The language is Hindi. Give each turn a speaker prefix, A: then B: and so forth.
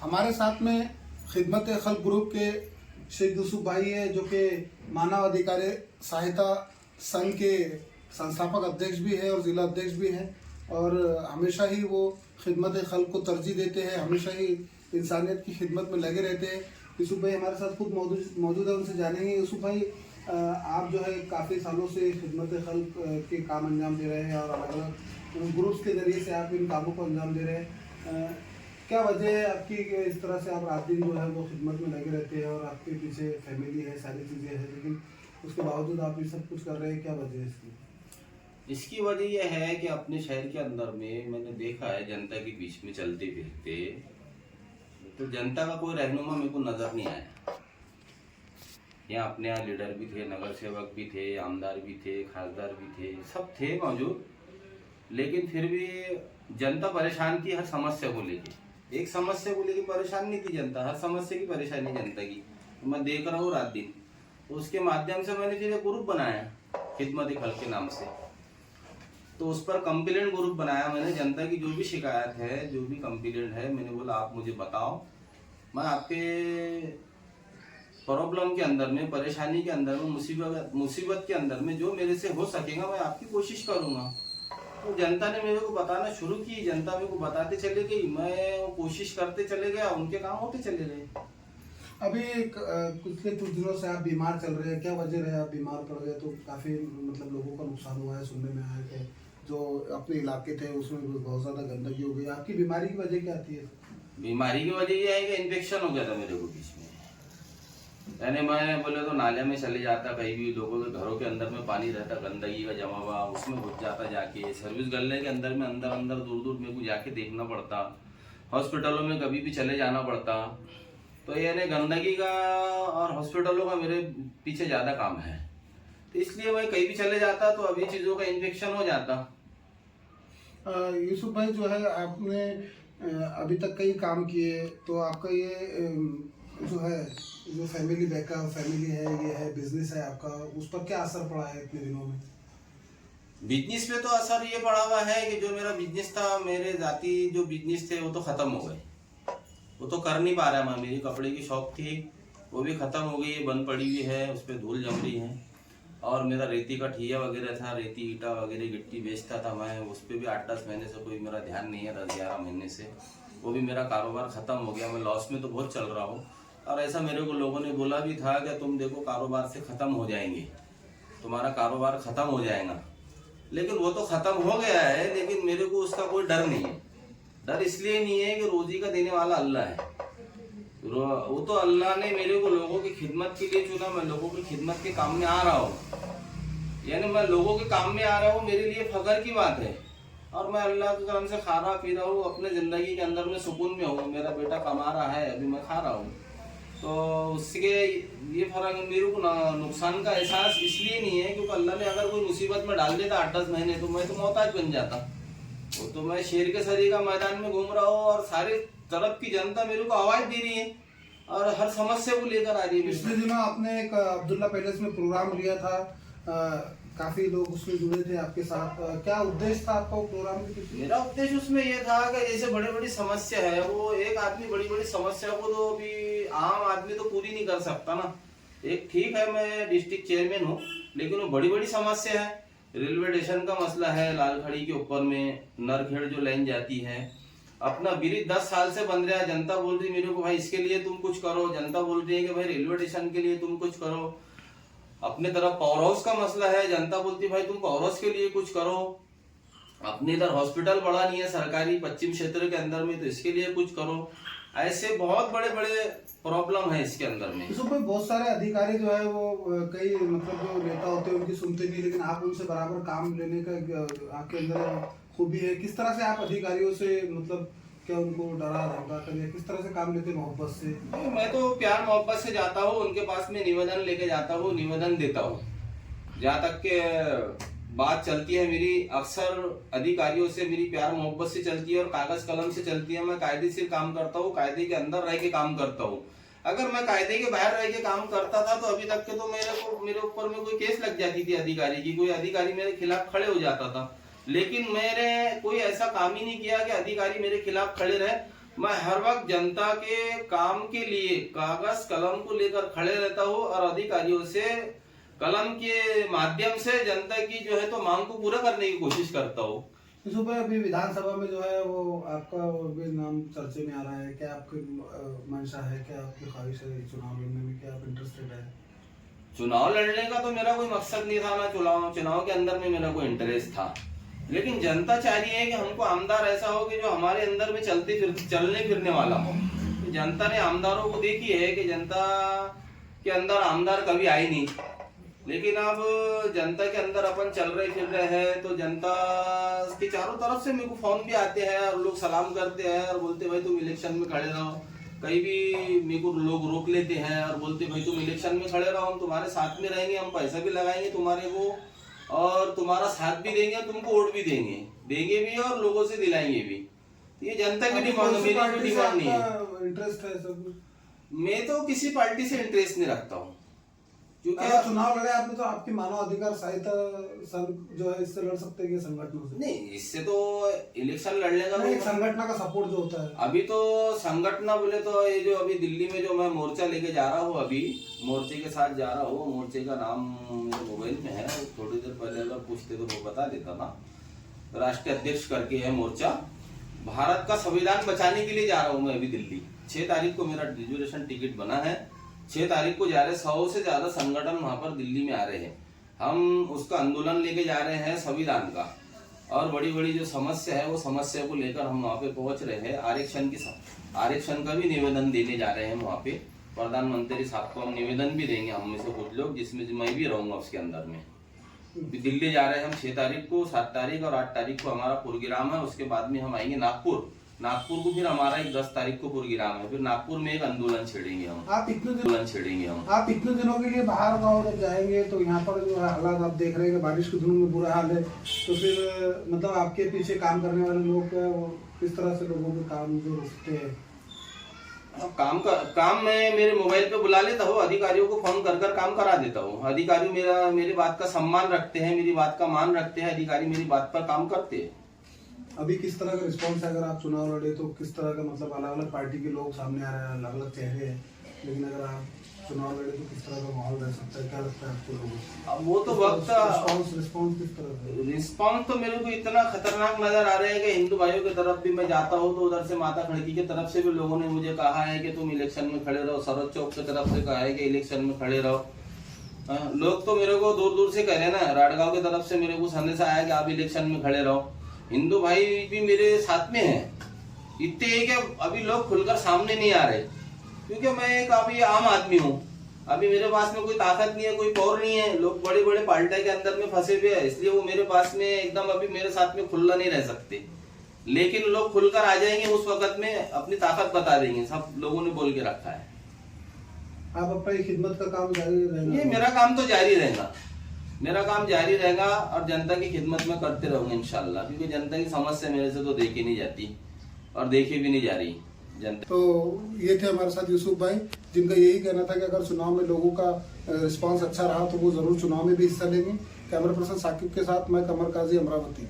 A: हमारे साथ में खिदमत खल्क ग्रुप के शेख यूसुफ भाई है, जो कि मानव अधिकार सहायता संघ के संस्थापक अध्यक्ष भी है और ज़िला अध्यक्ष भी हैं, और हमेशा ही वो खिदमत खल्क को तरजीह देते हैं, हमेशा ही इंसानियत की खिदमत में लगे रहते हैं। यूसुफ भाई हमारे साथ खुद मौजूद है, उनसे जानेंगे। यूसुफ भाई, आप जो है काफ़ी सालों से खिदमत खल्क के काम अंजाम दे रहे हैं और अलग अलग ग्रुप्स के ज़रिए से आप इन कामों को अंजाम दे रहे हैं। क्या वजह है आपकी कि इस तरह से आप रात दिन जो है वो खिदमत में लगे रहते हैं और आपके पीछे फैमिली है, सारी चीज़ें हैं, लेकिन उसके बावजूद आप ये सब कुछ कर रहे हैं? क्या वजह है इसकी?
B: इसकी वजह यह है कि अपने शहर के अंदर में मैंने देखा है जनता के बीच में चलते फिरते तो जनता का कोई रहनुमा मेरे को नजर नहीं आया। यहाँ अपने यहाँ लीडर भी थे, नगर सेवक भी थे, आमदार भी थे, खासदार भी थे, सब थे मौजूद, लेकिन फिर भी जनता परेशान थी हर समस्या को लेके। एक समस्या को लेके परेशान नहीं थी जनता, हर समस्या की परेशानी जनता की मैं देख रहा हूँ रात दिन। तो उसके माध्यम से मैंने फिर एक ग्रुप बनाया खिदमत खल्क के नाम से। तो उस पर कंप्लेंट ग्रुप बनाया मैंने। जनता की जो भी शिकायत है, जो भी कंप्लेंट है, मैंने बोला आप मुझे बताओ, मैं आपके प्रॉब्लम के अंदर में, परेशानी के अंदर में, मुसीबत के अंदर में जो मेरे से हो सकेगा मैं आपकी कोशिश करूंगा। तो जनता ने मेरे को बताना शुरू की, जनता मेरे को बताते चले गई, मैं कोशिश करते चले गया, उनके काम होते चले गए।
A: अभी पिछले कुछ दिनों से आप बीमार चल रहे हैं, क्या वजह रहे? आप बीमार पड़ गए तो काफ़ी मतलब लोगों का नुकसान हुआ है, सुनने में आया कि जो अपने इलाके थे उसमें बहुत ज़्यादा गंदगी हो गई। आपकी बीमारी की वजह क्या आती है?
B: बीमारी की वजह यह है कि इन्फेक्शन हो गया था मेरे को बीच में। यानी मैं बोले तो नाले में चले जाता, कहीं भी लोगों के घरों के अंदर में पानी रहता, गंदगी का जमा हुआ, उसमें घुस जाता जाके। सर्विस गले के अंदर में अंदर अंदर दूर दूर मेरे को जाके देखना पड़ता, हॉस्पिटलों में कभी भी चले जाना पड़ता। तो यानी गंदगी का और हॉस्पिटलों का मेरे पीछे ज़्यादा काम है, तो इसलिए मैं कहीं भी चले जाता तो अभी चीज़ों का इन्फेक्शन हो जाता।
A: यूसुफ भाई, जो है आपने अभी तक कई काम किए, तो आपका ये जो है, जो फैमिली बैकअप फैमिली है, ये है बिजनेस है आपका, उस पर क्या असर पड़ा है इतने दिनों में?
B: बिजनेस पे तो असर ये पड़ा हुआ है कि जो मेरा बिजनेस था, मेरे जाति जो बिजनेस थे वो तो खत्म हो गए, वो तो कर नहीं पा रहा मैं। मेरी कपड़े की शॉप थी, वो भी खत्म हो गई है, बंद पड़ी हुई है, उस पर धूल जम रही है। और मेरा रेती का ठिया वगैरह था, रेती ईटा वगैरह गिट्टी बेचता था मैं, उस पर भी 8-10 महीने से कोई मेरा ध्यान नहीं है, 10-11 महीने से वो भी मेरा कारोबार खत्म हो गया। मैं लॉस में तो बहुत चल रहा हूँ, और ऐसा मेरे को लोगों ने बोला भी था कि तुम देखो कारोबार से ख़त्म हो जाएंगे, तुम्हारा कारोबार ख़त्म हो जाएगा। लेकिन वो तो ख़त्म हो गया है, लेकिन मेरे को उसका कोई डर नहीं है। डर इसलिए नहीं है कि रोजी का देने वाला अल्लाह है। वो तो अल्लाह ने मेरे को लोगों की खिदमत के लिए चुना, मैं लोगों की खिदमत के काम में आ रहा हूँ, यानी मैं लोगों के काम में आ रहा हूँ, मेरे लिए फख्र की बात है। और मैं अल्लाह के करम से खा रहा पी रहा हूँ, अपने ज़िंदगी के अंदर में सुकून में हूँ। मेरा बेटा कमा रहा है, अभी मैं खा रहा हूँ, तो उसके ये फर्क मेरे को नुकसान का एहसास इसलिए नहीं है क्योंकि अल्लाह ने अगर कोई मुसीबत में डाल देता 8-10 महीने, तो मैं तो मोहताज बन जाता। वो तो मैं शेर के सरी का मैदान में घूम रहा हूँ और सारे तरफ की जनता मेरे को आवाज दे रही है और हर समस्या को लेकर आ रही है।
A: पिछले दिनों आपने एक अब्दुल्ला पैलेस में प्रोग्राम लिया था, काफी लोग उसमें जुड़े थे आपके साथ। क्या उद्देश्य था आपका प्रोग्राम के पीछे?
B: मेरा उद्देश्य उसमें यह था कि जैसे बड़ी बड़ी समस्या है, वो एक आदमी बड़ी बड़ी समस्या को तो अभी आम आदमी तो पूरी नहीं कर सकता ना। एक ठीक है, मैं डिस्ट्रिक्ट चेयरमैन हूँ, लेकिन वो बड़ी बड़ी समस्या है। रेलवे स्टेशन का मसला है, लालखड़ी के ऊपर में नरखेड़ जो लाइन जाती है, अपना ब्रिज 10 साल से बन रहा है। जनता बोल रही मेरे को भाई इसके लिए तुम कुछ करो, जनता बोल रही है कि भाई रेलवे स्टेशन के लिए तुम कुछ करो। अपने तरफ पावर हाउस का मसला है, जनता बोलती भाई तुम पावर हाउस के लिए कुछ करो। अपने इधर हॉस्पिटल बड़ा नहीं है सरकारी पश्चिम क्षेत्र के अंदर में, तो इसके लिए कुछ करो। ऐसे बहुत बड़े बड़े प्रॉब्लम है इसके अंदर में।
A: इसमें बहुत सारे अधिकारी जो है वो कई मतलब जो नेता होते हैं उनकी सुनते नहीं, लेकिन आप उनसे बराबर काम लेने का आपके अंदर खूबी है। किस तरह से आप अधिकारियों से मतलब क्या उनको डरा धमका कर, किस तरह से काम लेते मोहब्बत से?
B: मैं तो प्यार मोहब्बत से जाता हूँ, उनके पास में निवेदन लेके जाता हूँ, निवेदन देता हूँ। जहाँ तक के बात चलती है मेरी अक्सर अधिकारियों से, मेरी प्यार मोहब्बत से चलती है और कागज कलम से चलती है। मैं कायदे से काम करता हूँ, कायदे के अंदर रह के काम करता हूँ। अगर मैं कायदे के बाहर रह के काम करता था तो अभी तक के तो मेरे ऊपर में कोई केस लग जाती थी अधिकारी की, कोई अधिकारी मेरे खिलाफ खड़े हो जाता था। लेकिन मैंने कोई ऐसा काम ही नहीं किया कि अधिकारी मेरे खिलाफ खड़े रहे। मैं हर वक्त जनता के काम के लिए कागज कलम को लेकर खड़े रहता हूँ और अधिकारियों से कलम के माध्यम से जनता की जो है तो मांग को पूरा करने की कोशिश करता हूँ।
A: यूसुफ भाई, अभी विधानसभा में जो है वो आपका भी नाम चर्चे में आ रहा है, क्या आपकी मंशा है, क्या आपकी ख्वाहिश है चुनाव लड़ने में, क्या आप इंटरेस्टेड है?
B: चुनाव लड़ने का तो मेरा कोई मकसद नहीं था, ना चुनाव के अंदर में मेरा कोई इंटरेस्ट था, लेकिन जनता चाह रही है कि हमको आमदार ऐसा हो कि जो हमारे अंदर में चलने फिरने वाला हो। जनता ने आमदारों को देखी है कि जनता के अंदर आमदार कभी आए नहीं, लेकिन अब जनता के अंदर अपन चल रहे फिर रहे हैं तो जनता के चारों तरफ से मेरे को फोन भी आते हैं और लोग सलाम करते हैं और बोलते भाई तुम इलेक्शन में खड़े रहो। कहीं भी मेरे को लोग रोक लेते हैं और बोलते भाई तुम इलेक्शन में खड़े रहो, हम तुम्हारे साथ में रहेंगे, हम पैसा भी लगाएंगे तुम्हारे को और तुम्हारा साथ भी देंगे, तुमको वोट भी देंगे भी और लोगों से दिलाएंगे भी। ये जनता की डिमांड, मेरी कोई डिमांड नहीं है।
A: इंटरेस्ट है सब?
B: मैं तो किसी पार्टी से इंटरेस्ट नहीं रखता हूँ, क्योंकि
A: अगर चुनाव लड़े आपने तो आपकी मानव अधिकार सहायता संघ जो है इससे लड़ सकते हैं संगठनों से?
B: नहीं, इससे तो इलेक्शन लड़ने का
A: एक संगठन का सपोर्ट जो होता है।
B: अभी तो संगठन बोले तो ये जो अभी दिल्ली में जो मैं मोर्चा लेके जा रहा हूँ, अभी मोर्चे के साथ जा रहा हूँ, मोर्चे का नाम मेरे मोबाइल में है, थोड़ी देर पहले अगर पूछते तो वो बता देता ना। राष्ट्रीय अध्यक्ष करके है मोर्चा, भारत का संविधान बचाने के लिए जा रहा हूँ मैं अभी दिल्ली। 6 तारीख को मेरा रिजर्वेशन टिकट बना है, 6 तारीख को जा रहे, 100 से ज्यादा संगठन वहां पर दिल्ली में आ रहे हैं। हम उसका आंदोलन लेके जा रहे हैं संविधान का, और बड़ी बड़ी जो समस्या है वो समस्या को लेकर हम वहाँ पे पहुंच रहे हैं। आरक्षण का भी निवेदन देने जा रहे हैं वहाँ पे, प्रधानमंत्री साहब को हम निवेदन भी देंगे, हम में से कुछ लोग, जिसमें मैं भी रहूंगा उसके अंदर में। दिल्ली जा रहे हैं हम 6 तारीख को, 7 तारीख और 8 तारीख को हमारा प्रोग्राम है। उसके बाद में हम आएंगे नागपुर को, फिर हमारा एक 10 तारीख को प्रोग्राम है, फिर नागपुर में एक आंदोलन छेड़ेंगे हम। आप
A: इतने दिनों के लिए बाहर गाँव जब जाएंगे तो यहाँ पर जो हालात आप देख रहे हैं कि बारिश के दिनों में बुरा हाल है, तो फिर मतलब आपके पीछे काम करने वाले लोग किस तरह से लोगों के काम जो रुकते हैं?
B: काम मैं मेरे मोबाइल पे बुला लेता हूँ, अधिकारियों को फोन कर काम करा देता हूँ। अधिकारी मेरी बात का सम्मान रखते हैं, मेरी बात का मान रखते हैं, अधिकारी मेरी बात पर काम करते हैं।
A: अभी किस तरह का रिस्पांस है? अगर आप चुनाव लड़े तो किस तरह का, मतलब अलग अलग पार्टी के लोग सामने आ रहे हैं, अलग अलग चेहरे हैं, लेकिन अगर आप चुनाव लड़े तो किस तरह का माहौल रह सकता है? क्या लगता है आपको लोगों को?
B: अब वो तो वक्त
A: रिस्पांस किस तरह का?
B: रिस्पांस तो मेरे को इतना खतरनाक नजर आ रहा है कि हिंदू भाइयों की तरफ भी मैं जाता हूँ तो उधर से माता खड़की की तरफ से भी लोगों ने मुझे कहा है कि तुम इलेक्शन में खड़े रहो, सरोज चौक की तरफ से कहा है कि इलेक्शन में खड़े रहो। लोग तो मेरे को दूर दूर से कह रहे हैं ना, राडगांव की तरफ से मेरे को संदेश आया कि आप इलेक्शन में खड़े रहो। हिंदू भाई भी मेरे साथ में हैं, इतने है कि अभी लोग खुलकर सामने नहीं आ रहे, क्योंकि मैं एक अभी आम आदमी हूँ, अभी मेरे पास में कोई ताकत नहीं है, कोई पावर नहीं है। लोग बड़े बड़े पार्टी के अंदर में फंसे हुए हैं, इसलिए वो मेरे पास में एकदम अभी मेरे साथ में खुला नहीं रह सकते, लेकिन लोग खुलकर आ जाएंगे उस वक्त में, अपनी ताकत बता देंगे, सब लोगों ने बोल के रखा है।
A: आप अपनी खिदमत का काम जारी रहेगा?
B: ये मेरा काम तो जारी रहेगा, मेरा काम जारी रहेगा और जनता की खिदमत में करते रहूंगा इंशाल्लाह, क्योंकि जनता की समस्या मेरे से तो देखी नहीं जाती और देखी भी नहीं जा रही जनता।
A: तो ये थे हमारे साथ यूसुफ भाई, जिनका यही कहना था कि अगर चुनाव में लोगों का रिस्पांस अच्छा रहा तो वो जरूर चुनाव में भी हिस्सा लेंगे। कैमरा पर्सन साकिब के साथ मैं कमर काजी, अमरावती।